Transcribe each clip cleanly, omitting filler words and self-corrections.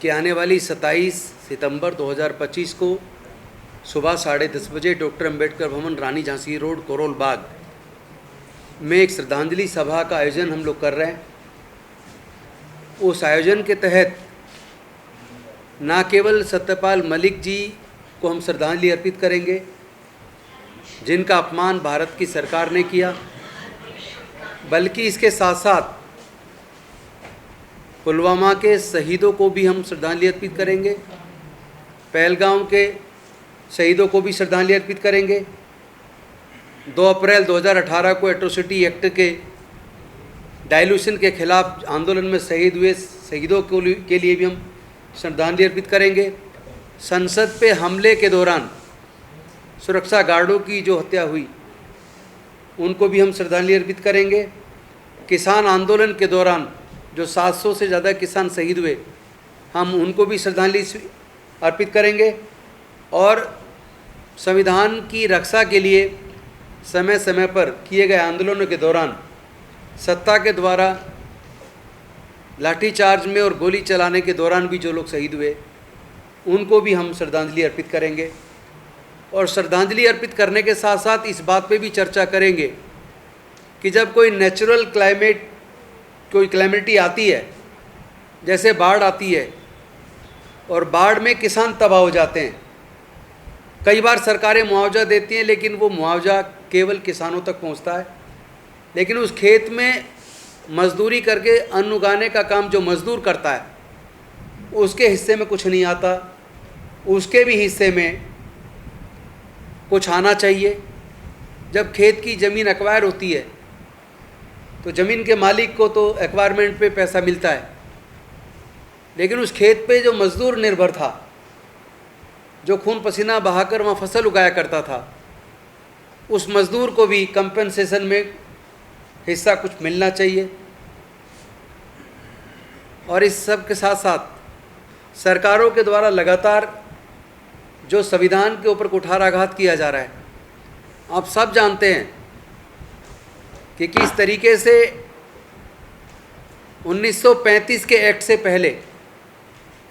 कि आने वाली 27 सितंबर 2025 को सुबह 10:30 बजे डॉक्टर अंबेडकर भवन, रानी झांसी रोड, करोल बाग में एक श्रद्धांजलि सभा का आयोजन हम लोग कर रहे हैं। उस आयोजन के तहत न केवल सत्यपाल मलिक जी को हम श्रद्धांजलि अर्पित करेंगे, जिनका अपमान भारत की सरकार ने किया, बल्कि इसके साथ साथ पुलवामा के शहीदों को भी हम श्रद्धांजलि अर्पित करेंगे, पहलगाम के शहीदों को भी श्रद्धांजलि अर्पित करेंगे। 2 अप्रैल 2018 को एट्रोसिटी एक्ट के डाइल्यूशन के खिलाफ आंदोलन में शहीद हुए शहीदों के लिए भी हम श्रद्धांजलि अर्पित करेंगे। संसद पे हमले के दौरान सुरक्षा गार्डों की जो हत्या हुई, उनको भी हम श्रद्धांजलि अर्पित करेंगे। किसान आंदोलन के दौरान जो 700 से ज़्यादा किसान शहीद हुए, हम उनको भी श्रद्धांजलि अर्पित करेंगे। और संविधान की रक्षा के लिए समय समय पर किए गए आंदोलनों के दौरान सत्ता के द्वारा लाठीचार्ज में और गोली चलाने के दौरान भी जो लोग शहीद हुए, उनको भी हम श्रद्धांजलि अर्पित करेंगे। और श्रद्धांजलि अर्पित करने के साथ साथ इस बात पे भी चर्चा करेंगे कि जब कोई नेचुरल कोई क्लैमिटी आती है, जैसे बाढ़ आती है और बाढ़ में किसान तबाह हो जाते हैं, कई बार सरकारें मुआवजा देती हैं, लेकिन वो मुआवजा केवल किसानों तक पहुंचता है, लेकिन उस खेत में मजदूरी करके अन्न उगाने का काम जो मजदूर करता है, उसके हिस्से में कुछ नहीं आता। उसके भी हिस्से में कुछ आना चाहिए। जब खेत की ज़मीन एक्वायर होती है तो ज़मीन के मालिक को तो एक्वायरमेंट पे पैसा मिलता है, लेकिन उस खेत पे जो मजदूर निर्भर था, जो खून पसीना बहाकर वहाँ फसल उगाया करता था, उस मजदूर को भी कंपनसेशन में हिस्सा कुछ मिलना चाहिए। और इस सब के साथ साथ सरकारों के द्वारा लगातार जो संविधान के ऊपर कुठाराघात किया जा रहा है, आप सब जानते हैं कि किस तरीके से 1935 के एक्ट से पहले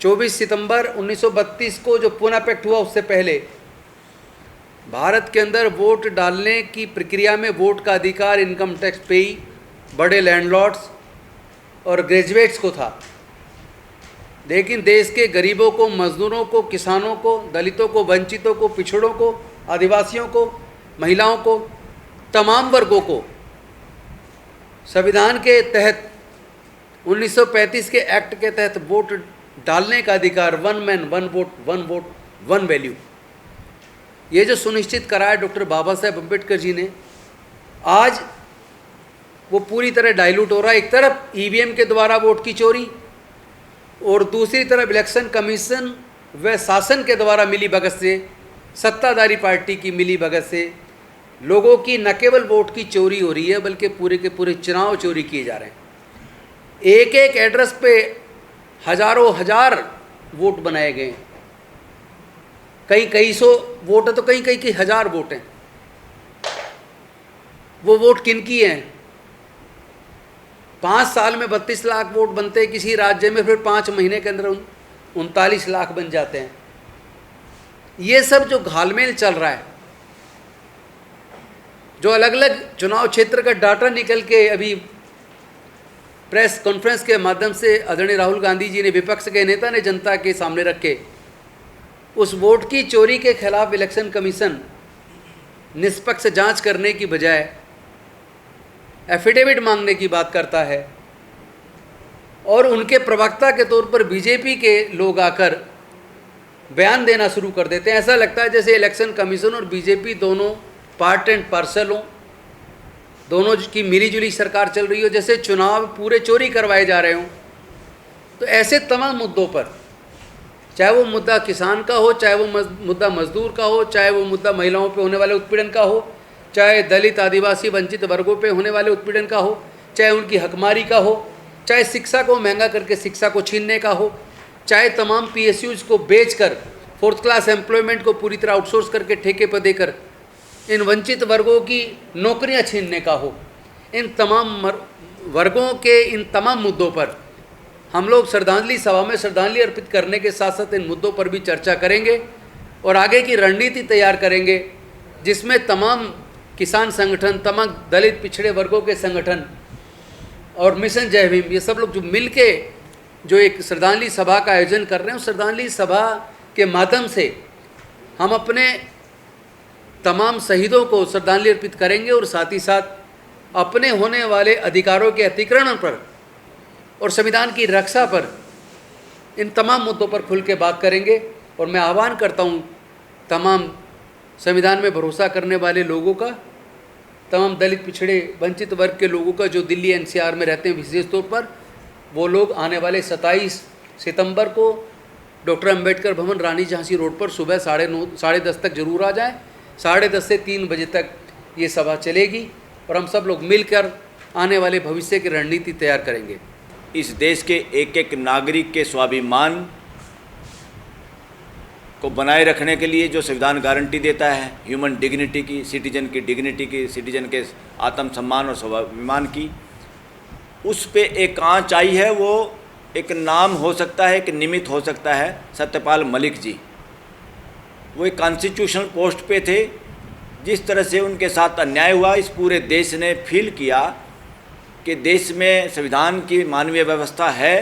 24 सितंबर 1932 को जो पूना पैक्ट हुआ, उससे पहले भारत के अंदर वोट डालने की प्रक्रिया में वोट का अधिकार इनकम टैक्स पेई, बड़े लैंडलॉर्ड्स और ग्रेजुएट्स को था। लेकिन देश के गरीबों को, मजदूरों को, किसानों को, दलितों को, वंचितों को, पिछड़ों को, आदिवासियों को, महिलाओं को, तमाम वर्गों को संविधान के तहत 1935 के एक्ट के तहत वोट डालने का अधिकार, 1 मैन 1 वोट 1 वोट 1 वैल्यू, ये जो सुनिश्चित कराया डॉक्टर बाबा साहेब अम्बेडकर जी ने, आज वो पूरी तरह डाइल्यूट हो रहा है। एक तरफ ईवीएम के द्वारा वोट की चोरी और दूसरी तरफ इलेक्शन कमीशन व शासन के द्वारा मिली भगत से, सत्ताधारी पार्टी की मिली भगत से लोगों की न केवल वोट की चोरी हो रही है, बल्कि पूरे के पूरे चुनाव चोरी किए जा रहे हैं। एक एक एड्रेस पे हजारों हजार वोट बनाए गए, कई सौ वोट है तो कई हजार वोट हैं। वो वोट किनकी हैं? 5 साल में 32 लाख वोट बनते हैं किसी राज्य में, फिर 5 महीने के अंदर 39 लाख बन जाते हैं। ये सब जो घालमेल चल रहा है, जो अलग अलग चुनाव क्षेत्र का डाटा निकल के अभी प्रेस कॉन्फ्रेंस के माध्यम से आदरणीय राहुल गांधी जी ने, विपक्ष के नेता ने जनता के सामने रखे, उस वोट की चोरी के खिलाफ इलेक्शन कमीशन निष्पक्ष जांच करने की बजाय एफिडेविट मांगने की बात करता है। और उनके प्रवक्ता के तौर पर बीजेपी के लोग आकर बयान देना शुरू कर देते हैं। ऐसा लगता है जैसे इलेक्शन कमीशन और बीजेपी दोनों पार्ट एंड पार्सल हों, दोनों की मिलीजुली सरकार चल रही हो, जैसे चुनाव पूरे चोरी करवाए जा रहे हों। तो ऐसे तमाम मुद्दों पर, चाहे वो मुद्दा किसान का हो, चाहे वो मुद्दा मजदूर का हो, चाहे वो मुद्दा महिलाओं पे होने वाले उत्पीड़न का हो, चाहे दलित, आदिवासी, वंचित वर्गों पे होने वाले उत्पीड़न का हो, चाहे उनकी हकमारी का हो, चाहे शिक्षा को महंगा करके शिक्षा को छीनने का हो, चाहे तमाम PSUs को बेचकर 4th क्लास एम्प्लॉयमेंट को पूरी तरह आउटसोर्स करके ठेके पर देकर इन वंचित वर्गों की नौकरियां छीनने का हो, इन तमाम वर्गों के इन तमाम मुद्दों पर हम लोग श्रद्धांजलि सभा में श्रद्धांजलि अर्पित करने के साथ साथ इन मुद्दों पर भी चर्चा करेंगे और आगे की रणनीति तैयार करेंगे, जिसमें तमाम किसान संगठन, तमाम दलित पिछड़े वर्गों के संगठन और मिशन जय भीम, ये सब लोग जो मिल के जो एक श्रद्धांजलि सभा का आयोजन कर रहे हैं, उस श्रद्धांजलि सभा के माध्यम से हम अपने तमाम शहीदों को श्रद्धांजलि अर्पित करेंगे और साथ ही साथ अपने होने वाले अधिकारों के अतिक्रमण पर और संविधान की रक्षा पर, इन तमाम मुद्दों पर खुल के बात करेंगे। और मैं आह्वान करता हूँ तमाम संविधान में भरोसा करने वाले लोगों का, तमाम दलित पिछड़े वंचित वर्ग के लोगों का जो दिल्ली एनसीआर में रहते हैं विशेष तौर पर, वो लोग आने वाले 27 सितंबर को डॉक्टर अंबेडकर भवन, रानी झांसी रोड पर सुबह 9:30 तक जरूर आ जाएं। 10:30 से 3 बजे तक ये सभा चलेगी और हम सब लोग मिलकर आने वाले भविष्य की रणनीति तैयार करेंगे। इस देश के एक एक नागरिक के स्वाभिमान को बनाए रखने के लिए जो संविधान गारंटी देता है, ह्यूमन डिग्निटी की, सिटीजन की डिग्निटी की, सिटीजन के आत्मसम्मान और स्वाभिमान की, उस पे एक आँच आई है। वो एक नाम हो सकता है, एक निमित्त हो सकता है, सत्यपाल मलिक जी। वो एक कॉन्स्टिट्यूशनल पोस्ट पे थे। जिस तरह से उनके साथ अन्याय हुआ, इस पूरे देश ने फील किया कि देश में संविधान की मानवीय व्यवस्था है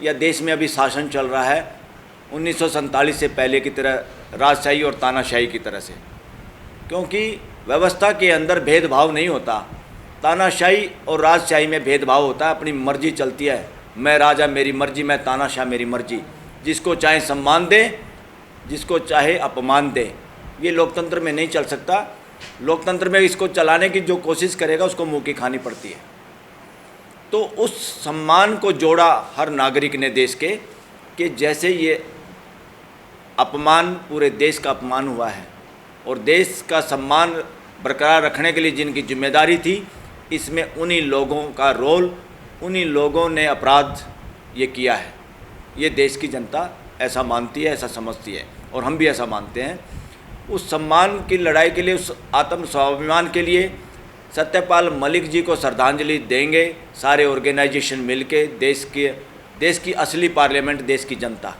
या देश में अभी शासन चल रहा है 1947 से पहले की तरह, राजशाही और तानाशाही की तरह से। क्योंकि व्यवस्था के अंदर भेदभाव नहीं होता, तानाशाही और राजशाही में भेदभाव होता है। अपनी मर्जी चलती है, मैं राजा मेरी मर्जी, मैं तानाशाह मेरी मर्जी। जिसको चाहे सम्मान दें, जिसको चाहे अपमान दें। ये लोकतंत्र में नहीं चल सकता। लोकतंत्र में इसको चलाने की जो कोशिश करेगा उसको मुँह की खानी पड़ती है। तो उस सम्मान को जोड़ा हर नागरिक ने देश के, कि जैसे ये अपमान पूरे देश का अपमान हुआ है और देश का सम्मान बरकरार रखने के लिए जिनकी जिम्मेदारी थी, इसमें उन्हीं लोगों का रोल, उन्हीं लोगों ने अपराध ये किया है। ये देश की जनता ऐसा मानती है, ऐसा समझती है और हम भी ऐसा मानते हैं। उस सम्मान की लड़ाई के लिए, उस आत्म स्वाभिमान के लिए सत्यपाल मलिक जी को श्रद्धांजलि देंगे सारे ऑर्गेनाइजेशन मिलके। देश की असली पार्लियामेंट, देश की जनता।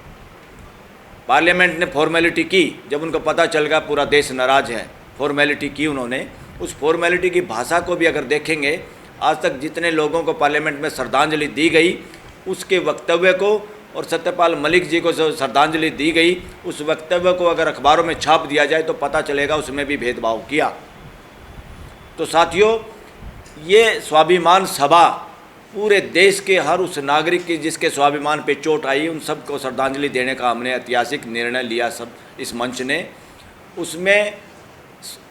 पार्लियामेंट ने फॉर्मेलिटी की, जब उनको पता चल गया पूरा देश नाराज़ है, फॉर्मेलिटी की उन्होंने। उस फॉर्मेलिटी की भाषा को भी अगर देखेंगे, आज तक जितने लोगों को पार्लियामेंट में श्रद्धांजलि दी गई, उसके वक्तव्य को और सत्यपाल मलिक जी को जो श्रद्धांजलि दी गई, उस वक्तव्य को अगर अखबारों में छाप दिया जाए तो पता चलेगा उसमें भी भेदभाव किया। तो साथियों, ये स्वाभिमान सभा पूरे देश के हर उस नागरिक की जिसके स्वाभिमान पे चोट आई, उन सब को श्रद्धांजलि देने का हमने ऐतिहासिक निर्णय लिया सब इस मंच ने। उसमें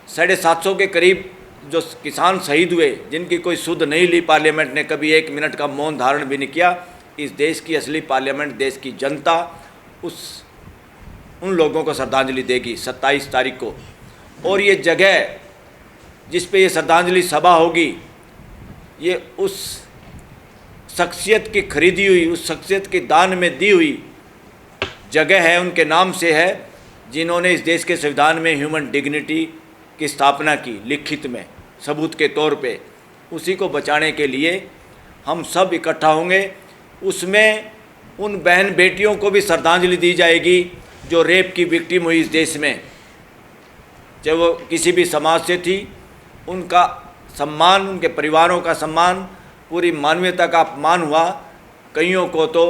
750 के करीब जो किसान शहीद हुए, जिनकी कोई सुध नहीं ली पार्लियामेंट ने, कभी 1 मिनट का मौन धारण भी नहीं किया। इस देश की असली पार्लियामेंट, देश की जनता उन लोगों को श्रद्धांजलि देगी 27 तारीख को। और ये जगह जिस पे ये श्रद्धांजलि सभा होगी, ये उस शख्सियत की खरीदी हुई, उस शख्सियत की दान में दी हुई जगह है, उनके नाम से है, जिन्होंने इस देश के संविधान में ह्यूमन डिग्निटी की स्थापना की, लिखित में सबूत के तौर पे। उसी को बचाने के लिए हम सब इकट्ठा होंगे। उसमें उन बहन बेटियों को भी श्रद्धांजलि दी जाएगी जो रेप की विक्टिम हुई इस देश में, चाहे वो किसी भी समाज से थी। उनका सम्मान, उनके परिवारों का सम्मान, पूरी मानवीयता का अपमान हुआ। कईयों को तो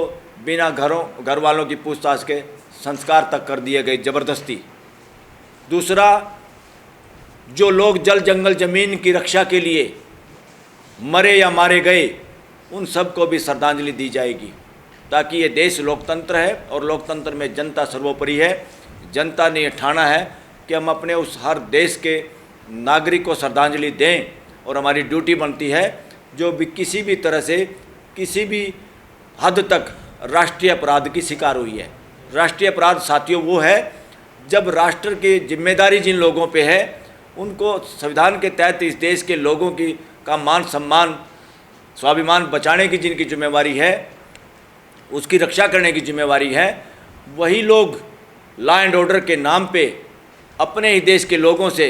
बिना घर वालों की पूछताछ के संस्कार तक कर दिए गए ज़बरदस्ती। दूसरा, जो लोग जल जंगल ज़मीन की रक्षा के लिए मरे या मारे गए, उन सब को भी श्रद्धांजलि दी जाएगी, ताकि ये देश लोकतंत्र है और लोकतंत्र में जनता सर्वोपरि है। जनता ने ये ठाना है कि हम अपने उस हर देश के नागरिक को श्रद्धांजलि दें और हमारी ड्यूटी बनती है जो भी किसी भी तरह से, किसी भी हद तक राष्ट्रीय अपराध की शिकार हुई है। राष्ट्रीय अपराध साथियों वो है जब राष्ट्र की जिम्मेदारी जिन लोगों पे है, उनको संविधान के तहत इस देश के लोगों की का मान सम्मान, स्वाभिमान बचाने की जिनकी जिम्मेवारी है, उसकी रक्षा करने की जिम्मेवारी है, वही लोग लॉ एंड ऑर्डर के नाम पे अपने ही देश के लोगों से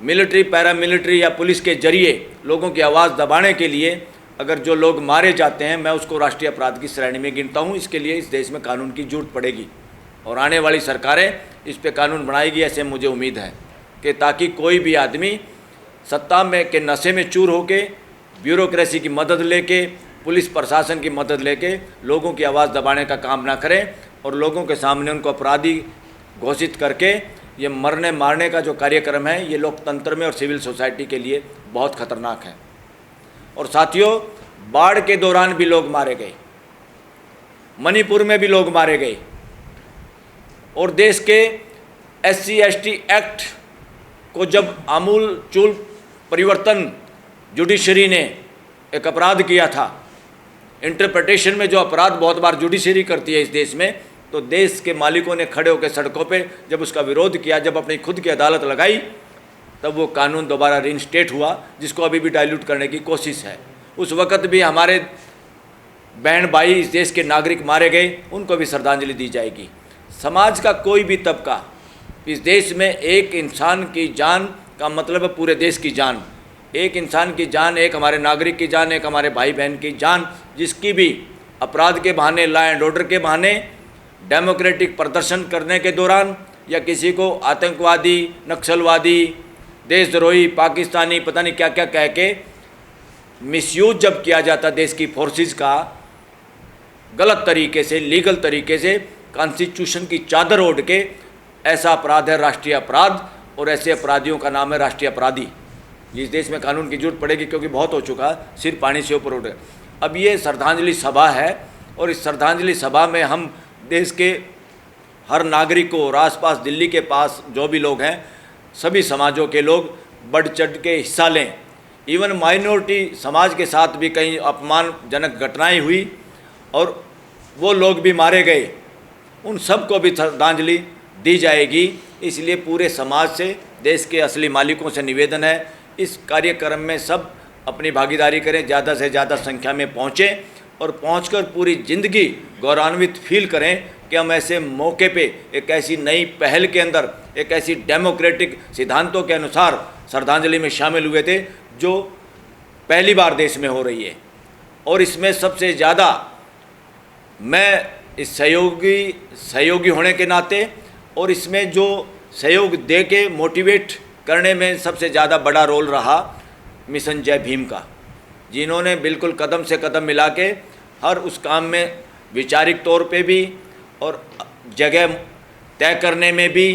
मिलिट्री, पैरामिलिट्री या पुलिस के जरिए लोगों की आवाज़ दबाने के लिए अगर जो लोग मारे जाते हैं मैं उसको राष्ट्रीय अपराध की श्रेणी में गिनता हूँ। इसके लिए इस देश में कानून की जरूरत पड़ेगी और आने वाली सरकारें इस पे कानून बनाएगी, ऐसे मुझे उम्मीद है कि ताकि कोई भी आदमी सत्ता में के नशे में चूर होके, ब्यूरोक्रेसी की मदद लेके, पुलिस प्रशासन की मदद लेके लोगों की आवाज़ दबाने का काम ना करें और लोगों के सामने उनको अपराधी घोषित करके ये मरने मारने का जो कार्यक्रम है ये लोकतंत्र में और सिविल सोसाइटी के लिए बहुत खतरनाक है। और साथियों, बाढ़ के दौरान भी लोग मारे गए, मणिपुर में भी लोग मारे गए और देश के SC/ST एक्ट को जब आमूल चूल परिवर्तन जुडिशरी ने एक अपराध किया था, इंटरप्रिटेशन में जो अपराध बहुत बार जुडिशरी करती है इस देश में, तो देश के मालिकों ने खड़े होकर सड़कों पे जब उसका विरोध किया, जब अपनी खुद की अदालत लगाई, तब वो कानून दोबारा रिइंस्टेट हुआ, जिसको अभी भी डाइल्यूट करने की कोशिश है। उस वक़्त भी हमारे बहन भाई इस देश के नागरिक मारे गए, उनको भी श्रद्धांजलि दी जाएगी। समाज का कोई भी तबका, इस देश में एक इंसान की जान का मतलब है पूरे देश की जान, एक इंसान की जान, एक हमारे नागरिक की जान, एक हमारे भाई बहन की जान, जिसकी भी अपराध के बहाने, लॉ एंड ऑर्डर के बहाने, डेमोक्रेटिक प्रदर्शन करने के दौरान या किसी को आतंकवादी, नक्सलवादी, देशद्रोही, पाकिस्तानी, पता नहीं क्या क्या कह के मिसयूज जब किया जाता देश की फोर्सेस का, गलत तरीके से, लीगल तरीके से, कॉन्स्टिट्यूशन की चादर ओढ़ के, ऐसा अपराध है राष्ट्रीय अपराध और ऐसे अपराधियों का नाम है राष्ट्रीय अपराधी। इस देश में कानून की जरूरत पड़ेगी क्योंकि बहुत हो चुका, सिर पानी से ऊपर उठ गया। अब ये श्रद्धांजलि सभा है और इस श्रद्धांजलि सभा में हम देश के हर नागरिक को और आसपास दिल्ली के पास जो भी लोग हैं, सभी समाजों के लोग बढ़ चढ़ के हिस्सा लें। इवन माइनॉरिटी समाज के साथ भी कई अपमानजनक घटनाएं हुई और वो लोग भी मारे गए, उन सबको भी श्रद्धांजलि दी जाएगी। इसलिए पूरे समाज से, देश के असली मालिकों से निवेदन है, इस कार्यक्रम में सब अपनी भागीदारी करें, ज़्यादा से ज़्यादा संख्या में पहुँचें और पहुंचकर पूरी ज़िंदगी गौरवान्वित फील करें कि हम ऐसे मौके पे एक ऐसी नई पहल के अंदर, एक ऐसी डेमोक्रेटिक सिद्धांतों के अनुसार श्रद्धांजलि में शामिल हुए थे जो पहली बार देश में हो रही है। और इसमें सबसे ज़्यादा मैं इस सहयोगी होने के नाते और इसमें जो सहयोग दे के मोटिवेट करने में सबसे ज़्यादा बड़ा रोल रहा मिशन जय भीम का, जिन्होंने बिल्कुल कदम से कदम मिला के हर उस काम में वैचारिक तौर पे भी और जगह तय करने में भी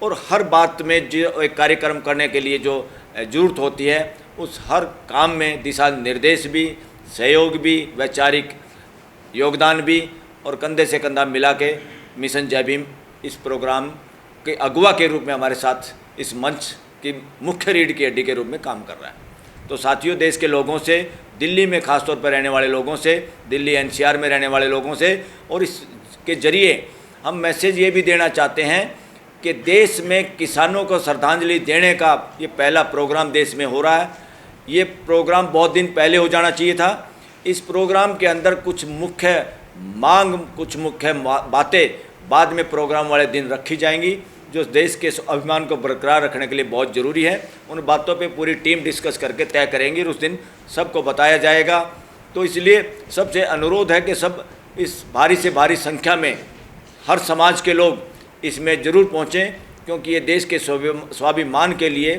और हर बात में जो एक कार्यक्रम करने के लिए जो ज़रूरत होती है उस हर काम में दिशा निर्देश भी, सहयोग भी, वैचारिक योगदान भी और कंधे से कंधा मिला के मिशन जय भीम इस प्रोग्राम के अगुवा के रूप में हमारे साथ इस मंच की मुख्य रीढ़ की हड्डी के रूप में काम कर रहा है। तो साथियों, देश के लोगों से, दिल्ली में ख़ासतौर पर रहने वाले लोगों से, दिल्ली NCR में रहने वाले लोगों से, और इसके ज़रिए हम मैसेज ये भी देना चाहते हैं कि देश में किसानों को श्रद्धांजलि देने का ये पहला प्रोग्राम देश में हो रहा है। ये प्रोग्राम बहुत दिन पहले हो जाना चाहिए था। इस प्रोग्राम के अंदर कुछ मुख्य मांग, कुछ मुख्य बातें बाद में प्रोग्राम वाले दिन रखी जाएंगी जो देश के अभिमान को बरकरार रखने के लिए बहुत ज़रूरी है। उन बातों पे पूरी टीम डिस्कस करके तय करेंगी और उस दिन सबको बताया जाएगा। तो इसलिए सबसे अनुरोध है कि सब इस भारी से भारी संख्या में हर समाज के लोग इसमें ज़रूर पहुँचें, क्योंकि ये देश के स्वाभिमान के लिए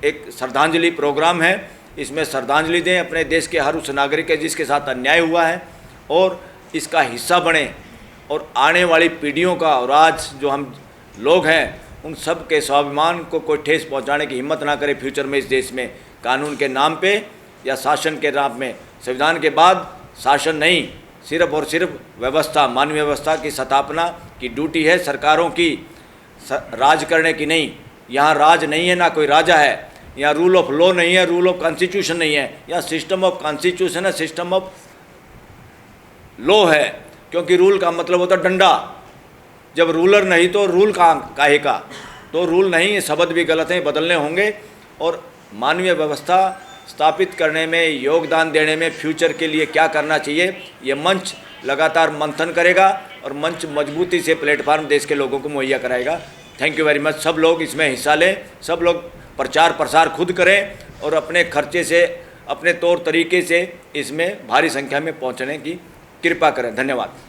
एक श्रद्धांजलि प्रोग्राम है। इसमें श्रद्धांजलि दें अपने देश के हर उस नागरिक के जिसके साथ अन्याय हुआ है और इसका हिस्सा बने और आने वाली पीढ़ियों का और आज जो हम लोग हैं उन सब के स्वाभिमान को कोई ठेस पहुंचाने की हिम्मत ना करे फ्यूचर में इस देश में, कानून के नाम पे या शासन के नाम में। संविधान के बाद शासन नहीं, सिर्फ और सिर्फ व्यवस्था, मानवीय व्यवस्था की स्थापना की ड्यूटी है सरकारों की, राज करने की नहीं। यहाँ राज नहीं है, ना कोई राजा है। यहाँ रूल ऑफ लॉ नहीं है, रूल ऑफ कॉन्स्टिट्यूशन नहीं है। यहाँ सिस्टम ऑफ कॉन्स्टिट्यूशन है, सिस्टम ऑफ लॉ है, क्योंकि रूल का मतलब होता है डंडा। जब रूलर नहीं तो रूल काहे का, तो रूल नहीं, ये शब्द भी गलत हैं, बदलने होंगे। और मानवीय व्यवस्था स्थापित करने में, योगदान देने में फ्यूचर के लिए क्या करना चाहिए, ये मंच लगातार मंथन करेगा और मंच मजबूती से प्लेटफार्म देश के लोगों को मुहैया कराएगा। Thank you very much. सब लोग इसमें हिस्सा लें, सब लोग प्रचार प्रसार खुद करें और अपने खर्चे से अपने तौर तरीके से इसमें भारी संख्या में पहुंचने की कृपा करें। धन्यवाद।